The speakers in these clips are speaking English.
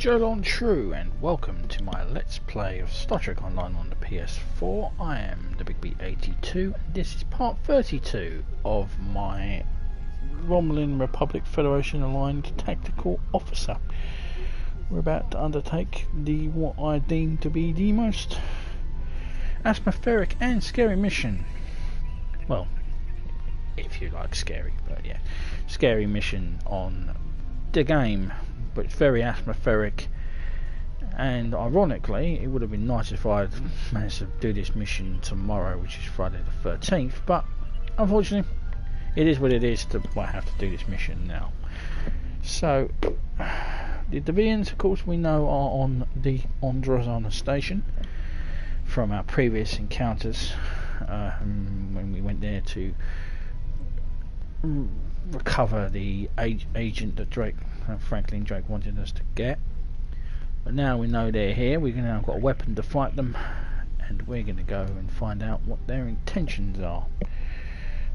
Jolon True, and welcome to my Let's Play of Star Trek Online on the PS4. I am the Big B82, and this is part 32 of my Romulan Republic Federation aligned tactical officer. We're about to undertake what I deem to be the most atmospheric and scary mission. Well, if you like scary, but yeah, scary mission on the game. But it's very atmospheric, and ironically it would have been nice if I had managed to do this mission tomorrow, which is Friday the 13th, but unfortunately it is what it is. I have to do this mission now. So the Devidians, of course, we know are on Drozana Station from our previous encounters when we went there to recover the agent that Franklin Drake wanted us to get. But now we know they're here, we've now got a weapon to fight them, and we're going to go and find out what their intentions are.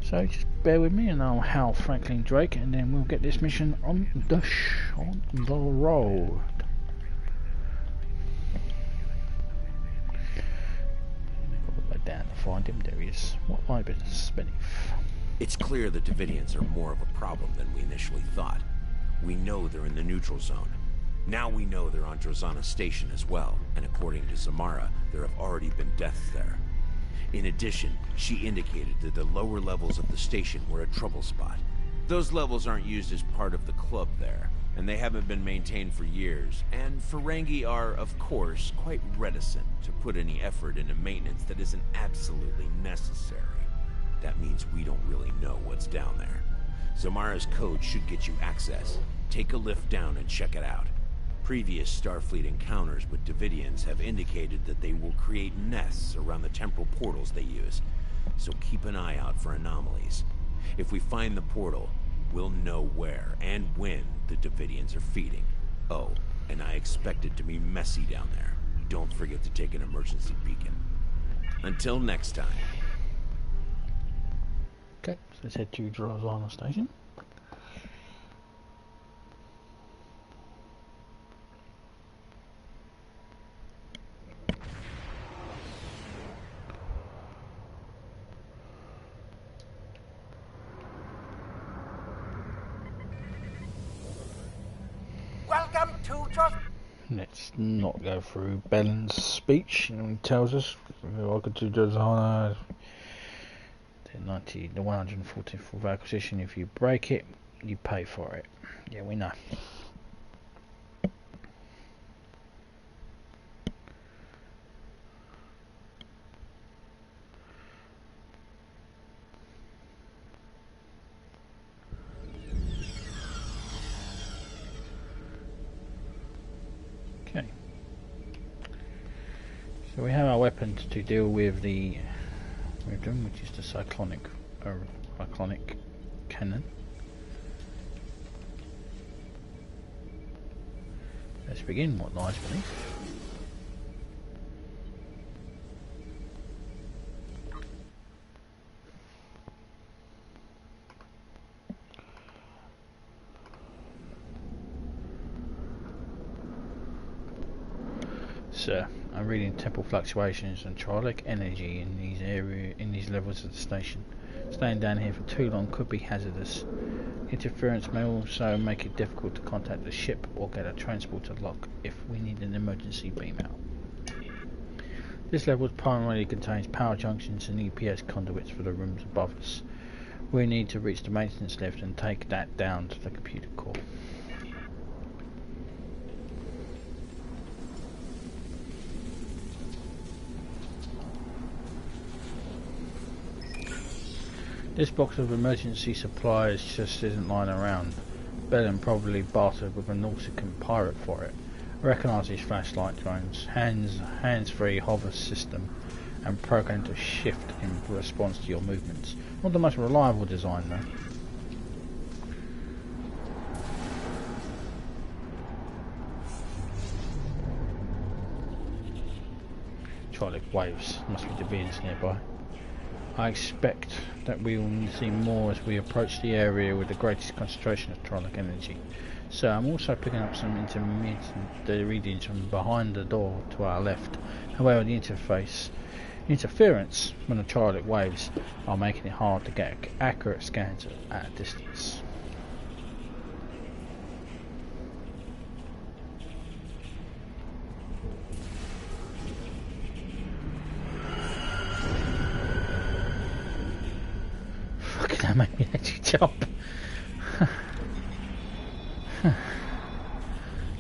So just bear with me and I'll howl Franklin Drake, and then we'll get this mission on the road. Go back down to find him. There he is. What my business beneath. It's clear the Devidians are more of a problem than we initially thought. We know they're in the neutral zone. Now we know they're on Drozana Station as well, and according to Zamara, there have already been deaths there. In addition, she indicated that the lower levels of the station were a trouble spot. Those levels aren't used as part of the club there, and they haven't been maintained for years, and Ferengi are, of course, quite reticent to put any effort into maintenance that isn't absolutely necessary. That means we don't really know what's down there. Zamara's code should get you access. Take a lift down and check it out. Previous Starfleet encounters with Devidians have indicated that they will create nests around the temporal portals they use, so keep an eye out for anomalies. If we find the portal, we'll know where and when the Devidians are feeding. Oh, and I expect it to be messy down there. Don't forget to take an emergency beacon. Until next time. Okay, so let's head to Drozana Station. Welcome to Drozana. Let's not go through Bellen's speech. He tells us, welcome to Drozana. The 144th acquisition. If you break it, you pay for it. Yeah, we know. Okay. So we have our weapons to deal with the which is the cyclonic cannon. Let's begin what lies beneath. Sir, I'm reading temporal fluctuations and triolic energy in these levels of the station. Staying down here for too long could be hazardous. Interference may also make it difficult to contact the ship or get a transporter lock if we need an emergency beam out. This level primarily contains power junctions and EPS conduits for the rooms above us. We need to reach the maintenance lift and take that down to the computer core. This box of emergency supplies just isn't lying around. Bellen probably bartered with a Nautican pirate for it. I recognise these flashlight drones, hands-free hover system, and programmed to shift in response to your movements. Not the most reliable design though. Triolic waves, must be Deviants nearby. I expect that we will see more as we approach the area with the greatest concentration of Tronic energy. So I'm also picking up some intermittent Devidians from behind the door to our left. However, the interference from the Tronic waves are making it hard to get accurate scans at a distance. Fucking that made me actually jump.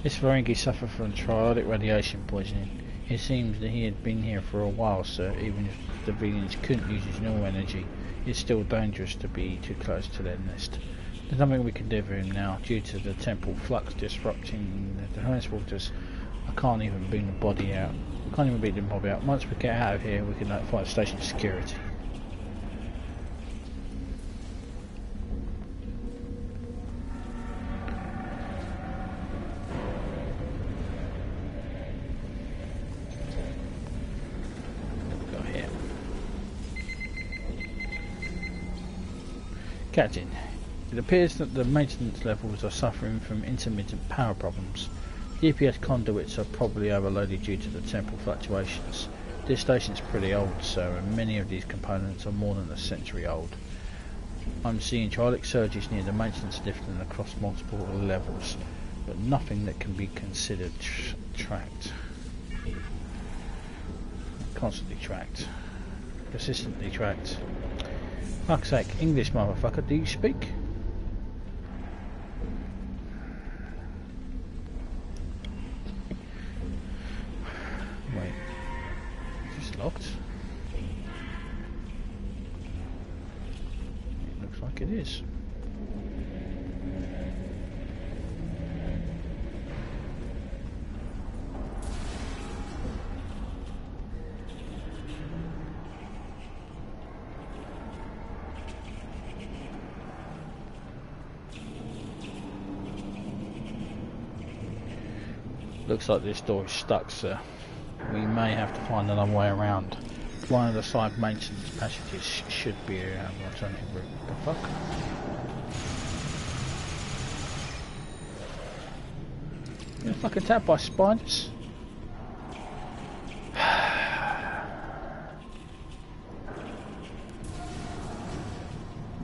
This Ferengi suffered from triodic radiation poisoning. It seems that he had been here for a while, so even if the Devidians couldn't use his normal energy, it's still dangerous to be too close to their nest. There's nothing we can do for him now, due to the temporal flux disrupting the transporters. I can't even bring the body out. Once we get out of here, we can notify the station security. Captain, it appears that the maintenance levels are suffering from intermittent power problems. The EPS conduits are probably overloaded due to the temporal fluctuations. This station's pretty old, sir, and many of these components are more than a century old. I'm seeing hydraulic surges near the maintenance lift and across multiple levels, but nothing that can be considered tracked. Constantly tracked. Persistently tracked. Fuck's sake, English motherfucker, do you speak? Wait, is this locked? It looks like it is. Looks like this door is stuck, sir. We may have to find another way around. One of the side maintenance passages should be an alternative route. What the fuck? You're fucking attacked by spiders?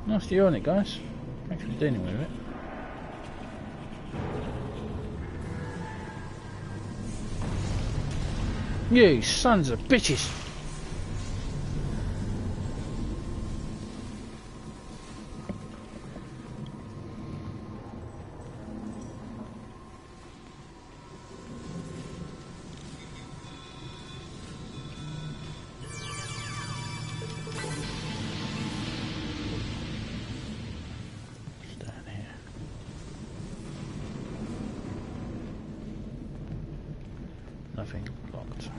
Nice to you on it, guys. Thanks for dealing with it. You sons of bitches! Nothing locked.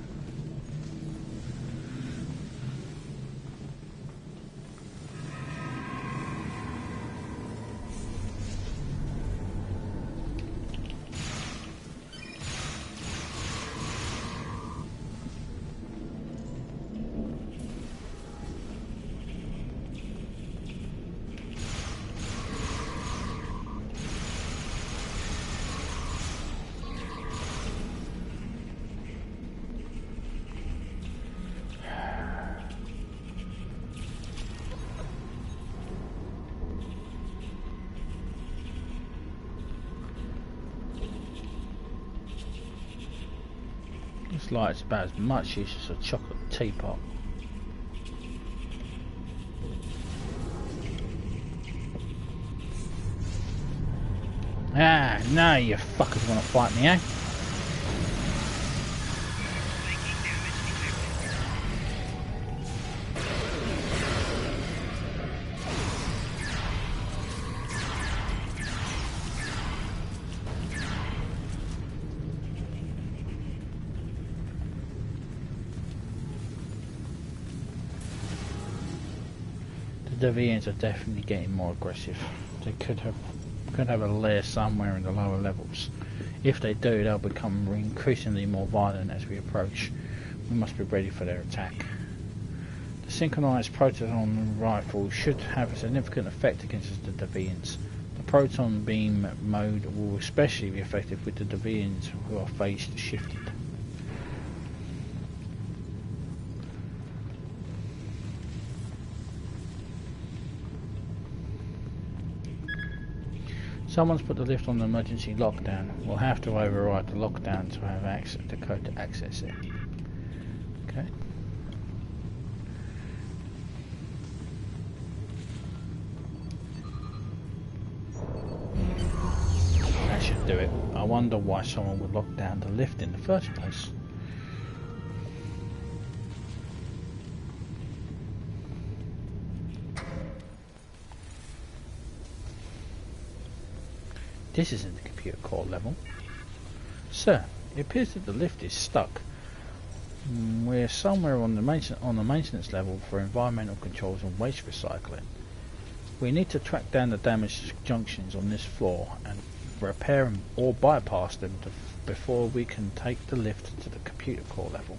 This light's about as much use as a chocolate teapot. Ah, now you fuckers want to fight me, eh? The Devidians are definitely getting more aggressive. They could have a lair somewhere in the lower levels. If they do, they'll become increasingly more violent as we approach. We must be ready for their attack. The synchronized proton rifle should have a significant effect against the Deviants. The proton beam mode will especially be effective with the Deviants who are phase shifted. Someone's put the lift on the emergency lockdown. We'll have to override the lockdown to have the code to access it. Okay. That should do it. I wonder why someone would lock down the lift in the first place. This isn't the computer core level. Sir, it appears that the lift is stuck. We're somewhere on the maintenance level for environmental controls and waste recycling. We need to track down the damaged junctions on this floor and repair them or bypass them before we can take the lift to the computer core level.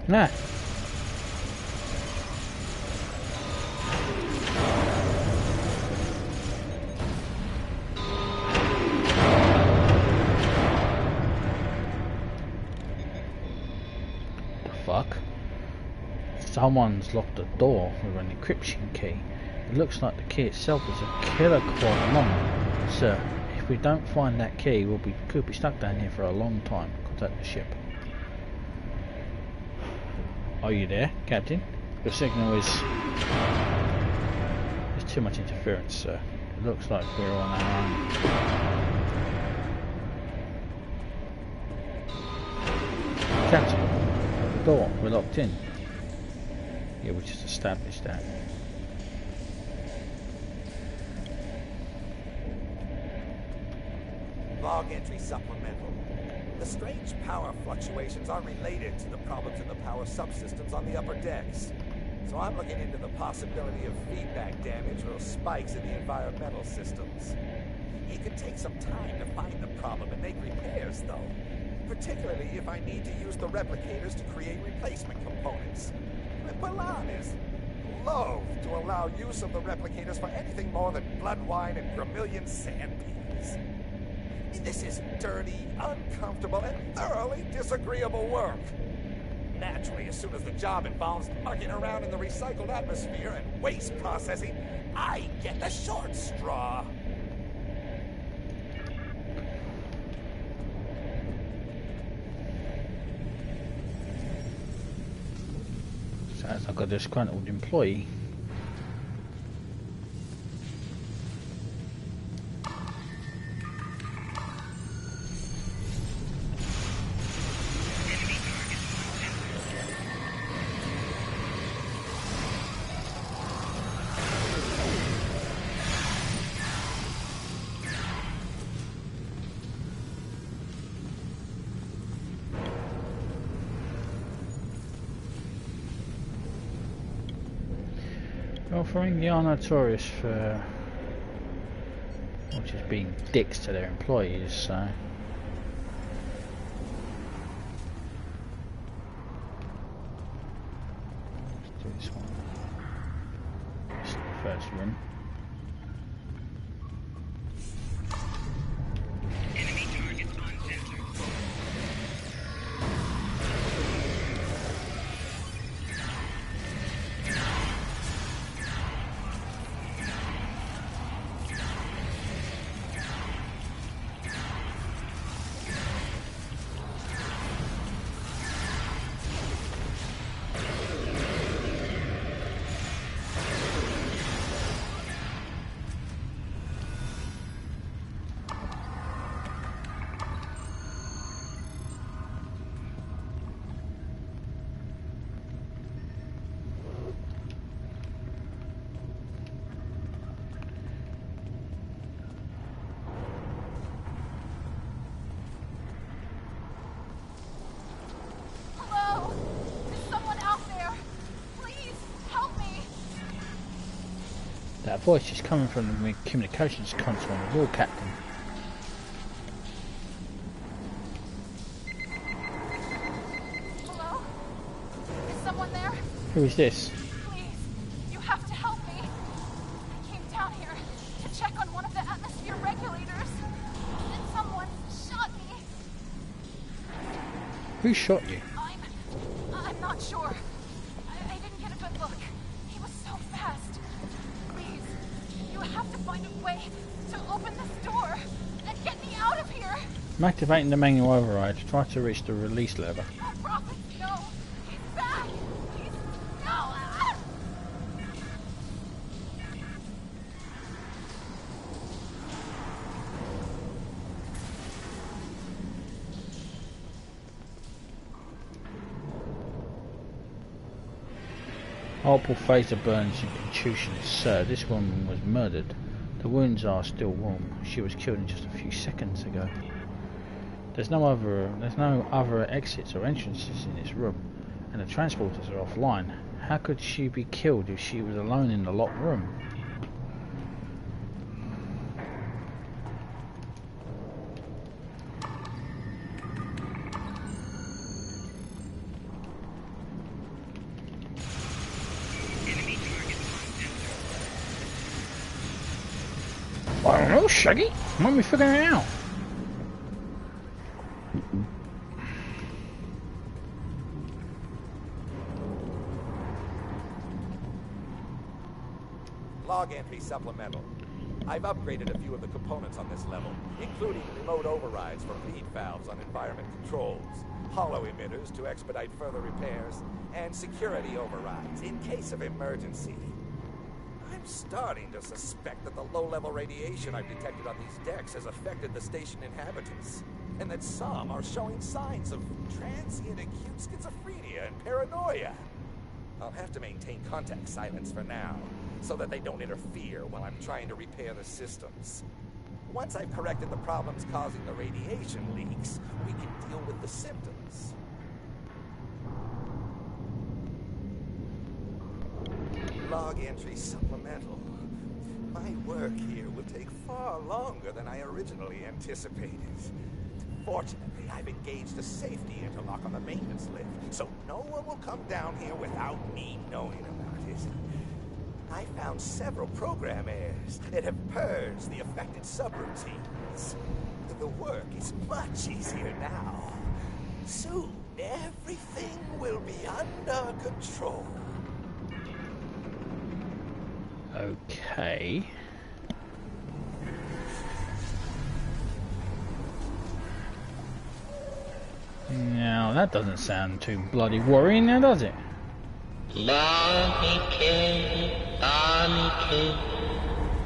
Nah. The fuck? Someone's locked the door with an encryption key. It looks like the key itself is a killer quite long. Sir, if we don't find that key, could be stuck down here for a long time. Contact the ship. Are you there, Captain? Your signal is... There's too much interference, sir. It looks like we're on our own. Captain, the door, we're locked in. Yeah, we just established that. Log entry supplemental. The strange power fluctuations are related to the problems in the power subsystems on the upper decks. So I'm looking into the possibility of feedback damage or spikes in the environmental systems. It could take some time to find the problem and make repairs, though. Particularly if I need to use the replicators to create replacement components. Milan is loath to allow use of the replicators for anything more than blood wine and vermilion sandpeas. This is dirty, uncomfortable, and thoroughly disagreeable work. Naturally, as soon as the job involves mucking around in the recycled atmosphere and waste processing, I get the short straw. Sounds like a disgruntled employee. Offering the Arnotorius for which is being dicks to their employees, so let's do this one. This is the first room. Enemy targets on sensor. That voice is coming from the communications console on the wall, Captain. Hello? Is someone there? Who is this? Please, you have to help me. I came down here to check on one of the atmosphere regulators, and someone shot me. Who shot you? I'm not sure. I didn't get a good look. He was so fast. Please, you have to find a way to open this door and get me out of here. I'm activating the manual override to try to reach the release lever. Oh, Prophet, no. He's back. He's... No. Ah! Multiple phaser burns and contusions. Sir, this woman was murdered. The wounds are still warm. She was killed in just a few seconds ago. There's no other exits or entrances in this room, and the transporters are offline. How could she be killed if she was alone in the locked room? I don't know, Shaggy. Let me figure it out. Log entry supplemental. I've upgraded a few of the components on this level, including remote overrides for feed valves on environment controls, hollow emitters to expedite further repairs, and security overrides in case of emergency. I'm starting to suspect that the low-level radiation I've detected on these decks has affected the station inhabitants, and that some are showing signs of transient acute schizophrenia and paranoia. I'll have to maintain contact silence for now, so that they don't interfere while I'm trying to repair the systems. Once I've corrected the problems causing the radiation leaks, we can deal with the symptoms. Log entry supplemental. My work here will take far longer than I originally anticipated. Fortunately, I've engaged a safety interlock on the maintenance lift, so no one will come down here without me knowing about it. I found several program errors that have purged the affected subroutines. The work is much easier now. Soon, everything will be under control. Okay. Now that doesn't sound too bloody worrying now, does it? Barney,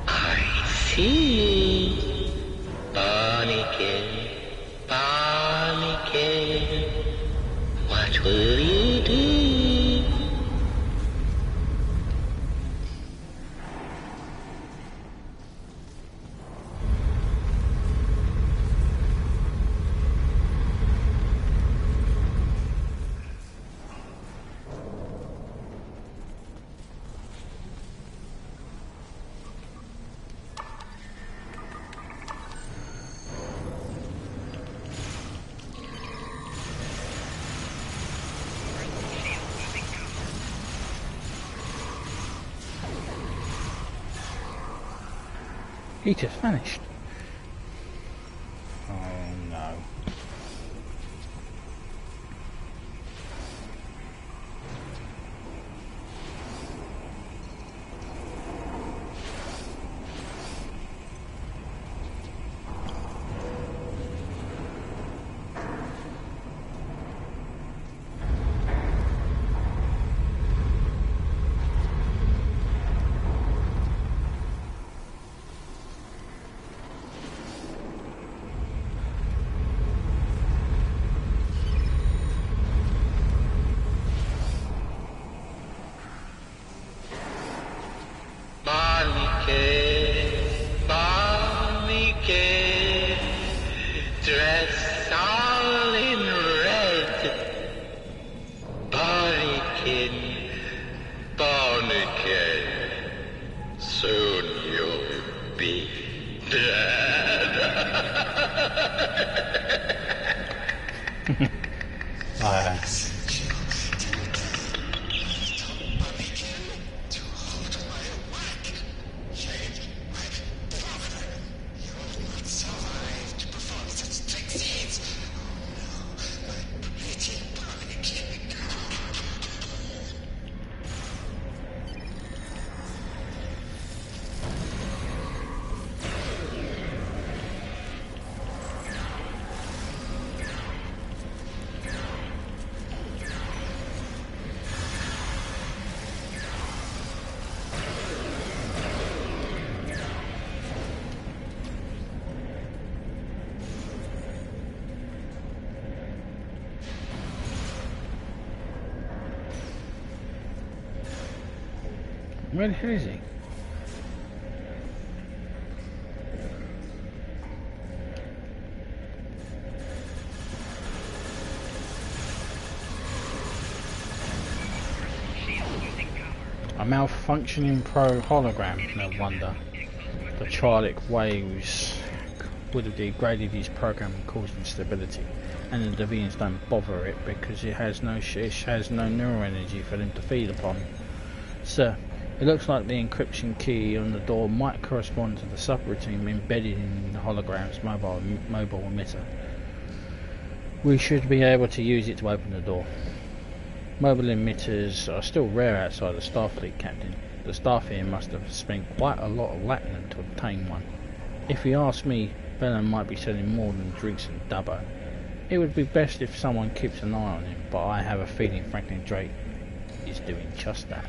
I see you. Barney, what will you do? He just vanished. Oh no. Dressed all in red. Barnikin, so Where the hell is he? A malfunctioning pro hologram, no wonder. The Trilic waves would have degraded his program and caused instability. And the Deviants don't bother it because it has no neural energy for them to feed upon. Sir, it looks like the encryption key on the door might correspond to the subroutine embedded in the hologram's mobile emitter. We should be able to use it to open the door. Mobile emitters are still rare outside of Starfleet, Captain. The staff here must have spent quite a lot of latinum to obtain one. If you ask me, Bellum might be selling more than drinks and Dubbo. It would be best if someone keeps an eye on him, but I have a feeling Franklin Drake is doing just that.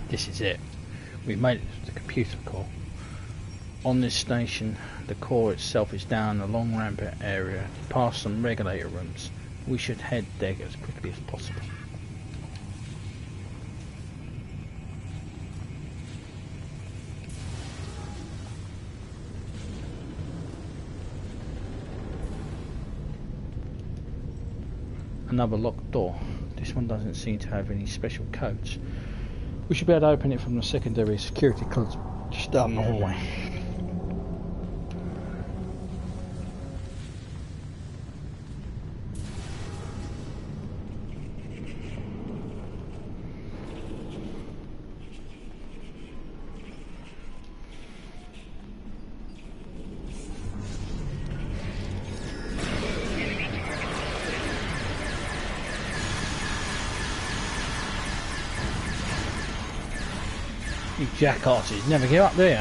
This is it. We've made it to the computer core. On this station, the core itself is down a long rampart area, past some regulator rooms. We should head there as quickly as possible. Another locked door. This one doesn't seem to have any special codes. We should be able to open it from the secondary security closet just down the hallway. You jackasses never give up, do you?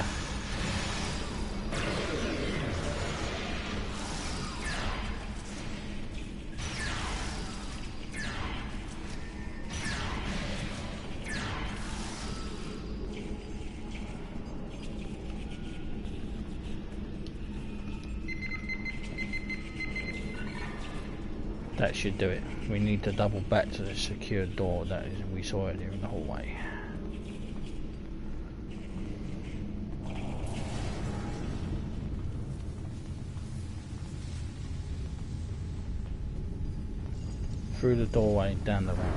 That should do it. We need to double back to the secure door that is we saw earlier in the hallway. Through the doorway, down the ramp.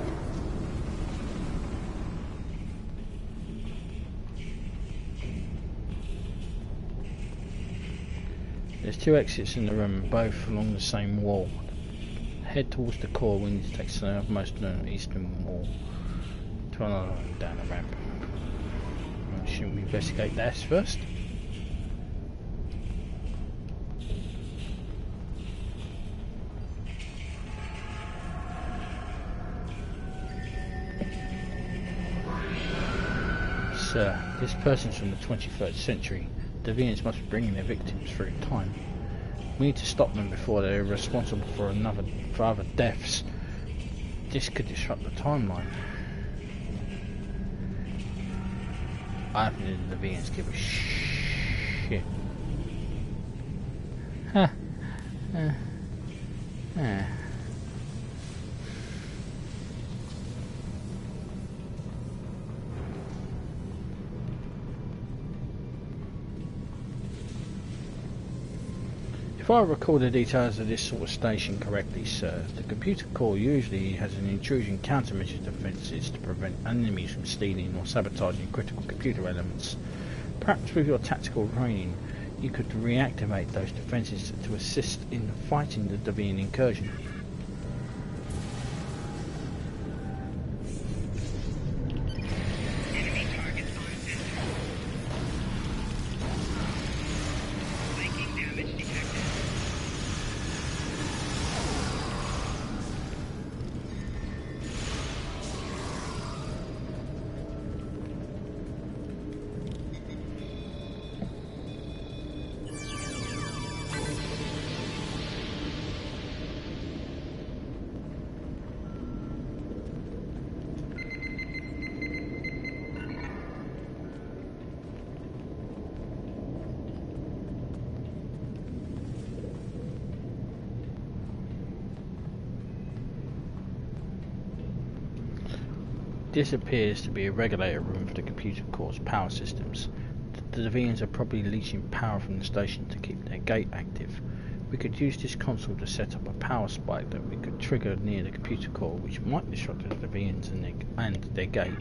There's two exits in the room, both along the same wall. Head towards the core. We need to take southmost eastern wall to another one down the ramp. Shouldn't we investigate that first? Sir, this person's from the 23rd century. Deviants must be bringing their victims through time. We need to stop them before they're responsible for other deaths. This could disrupt the timeline. I don't think the Deviants give a shit. Huh. I recall the details of this sort of station correctly, sir, the computer core usually has an intrusion countermeasure defences to prevent enemies from stealing or sabotaging critical computer elements. Perhaps with your tactical training, you could reactivate those defences to assist in fighting the Deviant incursion. Enemy targets on center. Flanking damage detected. This appears to be a regulator room for the computer core's power systems. The Deviants are probably leeching power from the station to keep their gate active. We could use this console to set up a power spike that we could trigger near the computer core, which might disrupt the Deviants and their gate.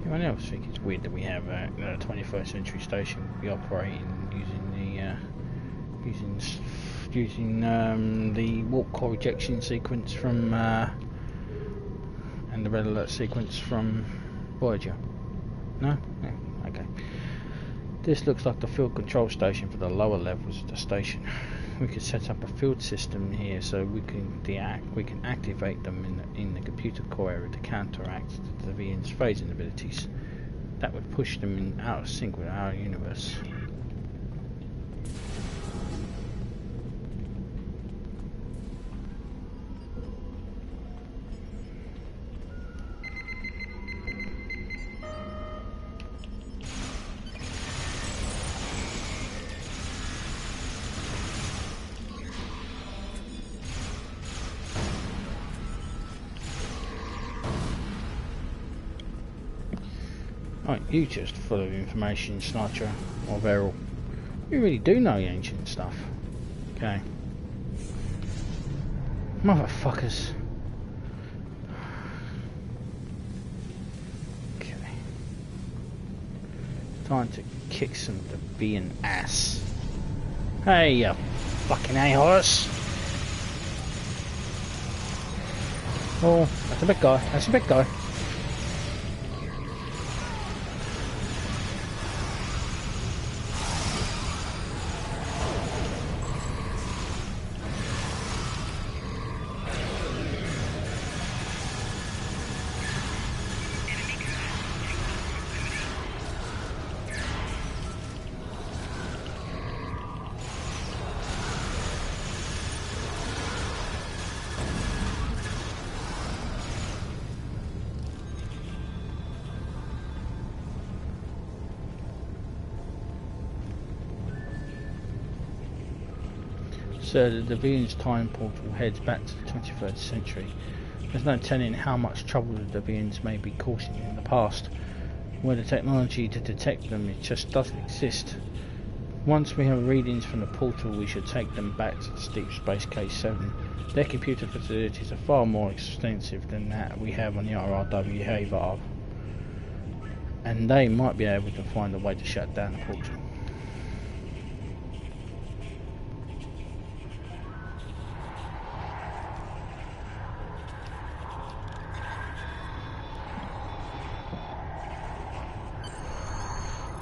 Anyone else think it's weird that we have a 21st century station be operating using the warp core ejection sequence from and the red alert sequence from Voyager? No? Yeah, okay. This looks like the field control station for the lower levels of the station. We could set up a field system here so we can activate them in the computer core area to counteract the Deviants' phasing abilities. That would push them out of sync with our universe. Right, you just full of information, Snatcher or Veril. You really do know the ancient stuff. Okay. Motherfuckers. Okay. Time to kick some Deviant ass. Hey, you fucking a-horse. Oh, that's a big guy. That's a big guy. So the Deviants' time portal heads back to the 23rd century. There's no telling how much trouble the Deviants may be causing in the past, where the technology to detect them it just doesn't exist. Once we have readings from the portal, we should take them back to the Deep Space K7. Their computer facilities are far more extensive than that we have on the RRW Havar, and they might be able to find a way to shut down the portal.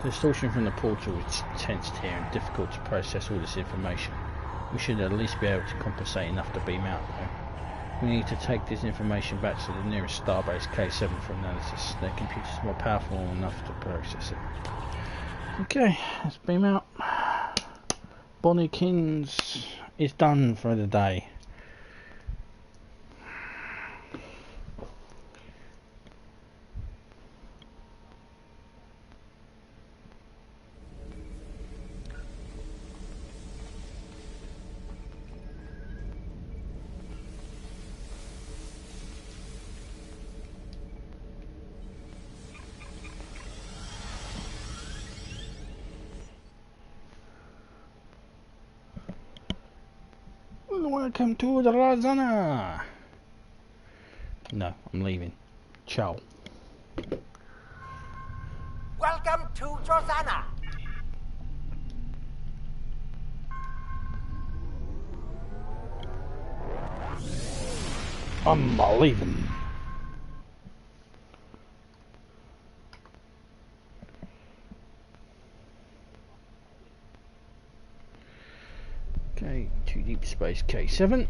The distortion from the portal is tensed here and difficult to process all this information. We should at least be able to compensate enough to beam out though. We need to take this information back to the nearest starbase K7 for analysis. Their computers are more powerful enough to process it. Okay, let's beam out. Bonnykins is done for the day. Welcome to Drozana. No, I'm leaving. Ciao. Welcome to Drozana. I'm leaving. Okay, to deep space K7.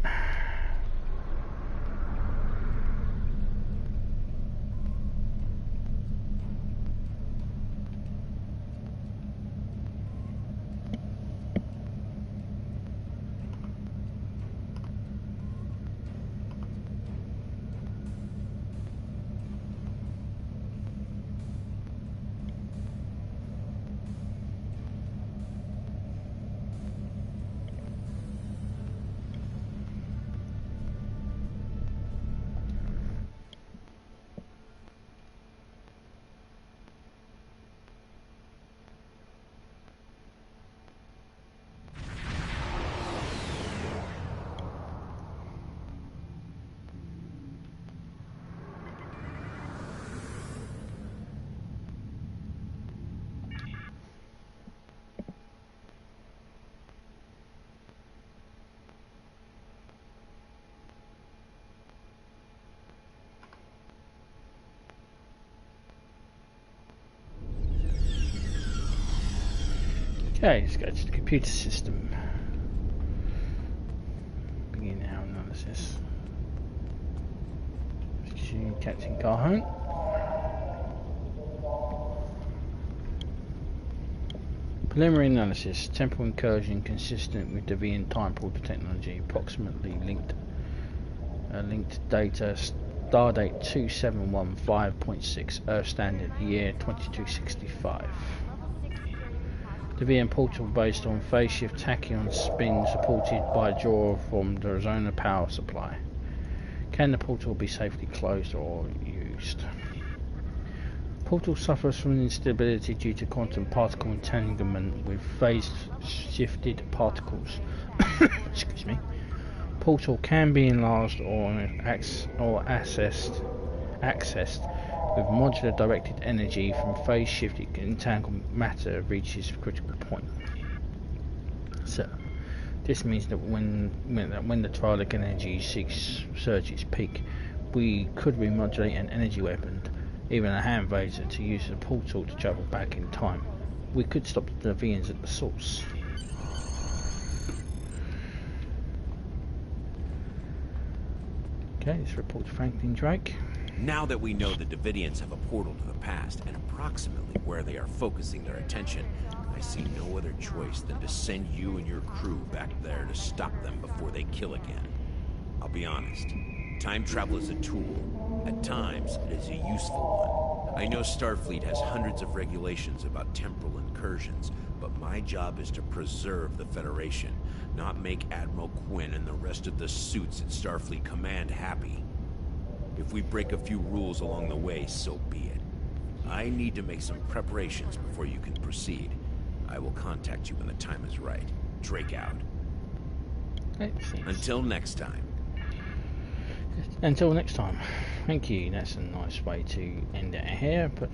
Okay, let's go to the computer system. Begin our analysis. Captain Carhunt. Preliminary analysis. Temporal incursion consistent with Deviant time portal technology. Approximately linked data. Stardate 2715.6. Earth standard year 2265. Deviant portal based on phase shift tachyon spin supported by draw from the Drozana power supply. Can the portal be safely closed or used? Portal suffers from instability due to quantum particle entanglement with phase shifted particles. Excuse me. Portal can be enlarged or accessed with modular directed energy from phase shifted entangled matter reaches critical point. So this means that when the triadic energy surges its peak, we could remodulate an energy weapon, even a hand phaser, to use the portal to travel back in time. We could stop the Deviants at the source. Okay, let's report to Franklin Drake. Now that we know the Devidians have a portal to the past and approximately where they are focusing their attention, I see no other choice than to send you and your crew back there to stop them before they kill again. I'll be honest, time travel is a tool. At times, it is a useful one. I know Starfleet has hundreds of regulations about temporal incursions, but my job is to preserve the Federation, not make Admiral Quinn and the rest of the suits at Starfleet Command happy. If we break a few rules along the way, so be it. I need to make some preparations before you can proceed. I will contact you when the time is right. Drake out. Until next time. Until next time. Thank you. That's a nice way to end it here. But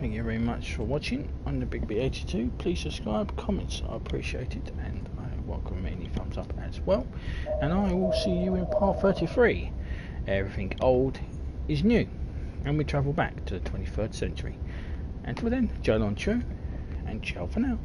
thank you very much for watching. I'm the Big B82. Please subscribe, comments are appreciated, and I welcome any thumbs up as well. And I will see you in part 33. Everything old is new, and we travel back to the 23rd century. Until then, Jolon Chu, and ciao for now.